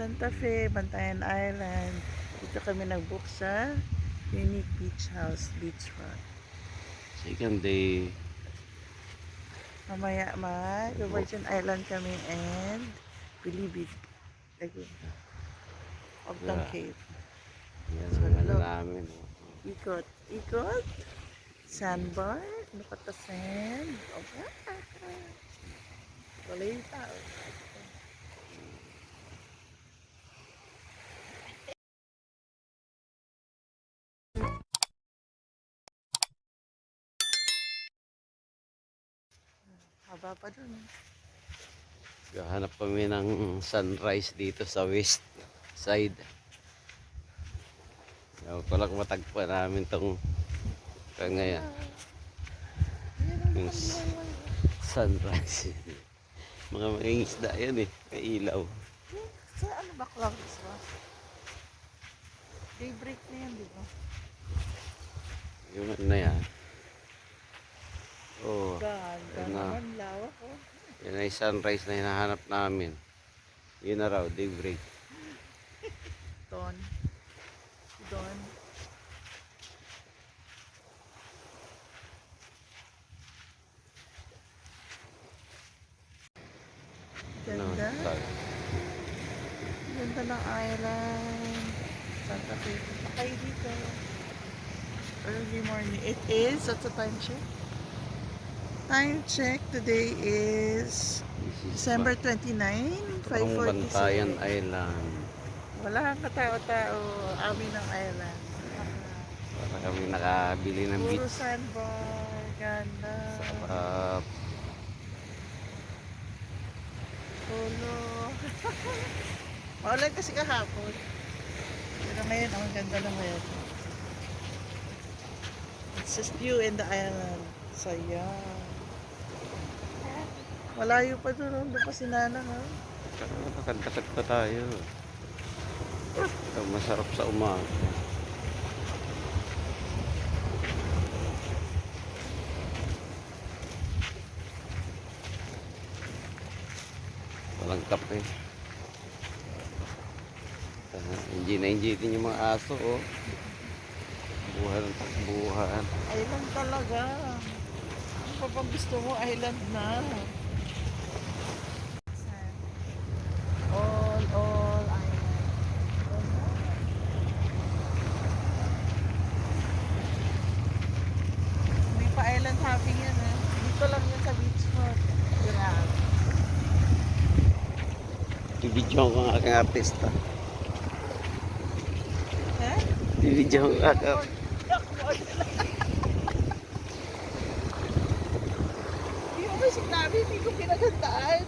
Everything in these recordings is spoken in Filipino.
Santa Fe, Bantayan Island. Dito kami nag-book sa Unique Beach House, beachfront. Second day. Mamaya Virgin Island kami and Bilibid. Laguna. Ogdong Cave. Yan So, ang ano look. namin. Ikot. Ikot. Sandbar. Look at the sand. Okay. Balita. Haba pa dun. Gahanap kami ng sunrise dito sa west side. Walang matagpa namin tong ngayon. Yung sunrise. Mga mangingisda yan eh. May ilaw. Sa ano ba clouds ba? Daybreak na yan, di ba? Yung ano na yan. Oh, Ganda yan na. naman, lawak oh. Yan ay sunrise na hinahanap namin. Yun na raw, daybreak. Don. Don. Ganda. Ganda ng island. Santa Fe. Kayo dito. Early morning. It is, what's the time check? Time check today is December 29, Ang Bantayan 5:47. Island. Wala kang katao-tao. Amin ng island. Para kami nakabili ng Puro beach. sandbar. Ganda. Sarap. Polo. Maulan kasi kahapon. Pero ngayon, ang ganda ng weather. It's just you and the island. Saya. Malayo pa doon. Doon pa si Nana, ha? Lakad-lakad pa tayo. Ito, masarap sa umaga. Walang kape. Enjoy na enjoy din yung mga aso, oh. Buhan ng takbuhan. Island talaga. Ano pa bang gusto mo? Island na. All island. Hindi pa island hopping yan, ha? Dito lang yan sa beachfront. Grabe. Ibidyo ko ang aking artista. Ha? Ibidyo ko ang aking artista. Hindi mo ba sinabi? Hindi ko pinagandaan.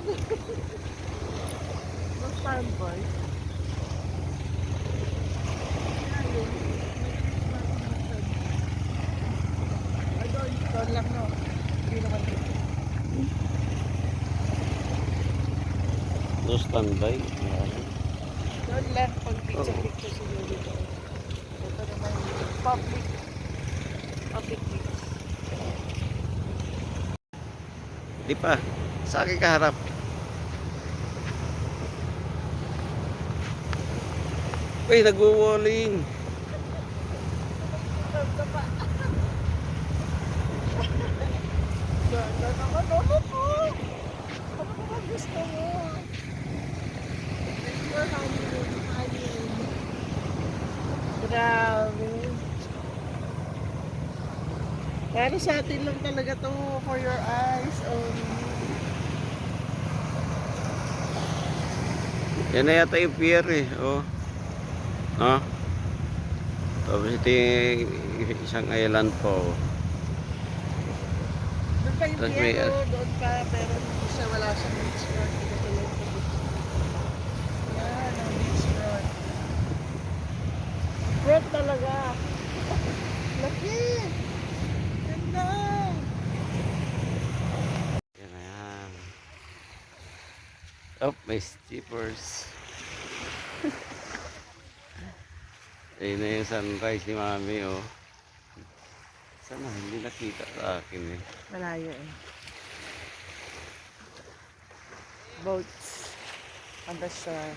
Mag-fanboy. Doon lang, no? Hindi naman dito. No standby. Doon lang pag picture siguro dito. Ito naman yung public beach. Di pa. Sa akin kaharap. Uy, nagwo-walling. Ganda pa. Ganda naman. Ano po? Ano po ba gusto mo? Your honeymoon. Grabe. Para sa atin lang talaga to, for your eyes only. Yan na yata yung pier eh. Oh. No? Tapos ito yung isang island po. Doon pa yung Tapos may, piero, doon pa, pero hindi siya, wala siyang beach front. Dito pa lang sa beach. Yan, ang beach front. Front talaga. Laki! Ganda! yan na yan. Oh, may strippers. Ayun na yung sunrise ni Mami, oh. Sana hindi nakita sa akin eh. Malayo eh. Boats on the shore.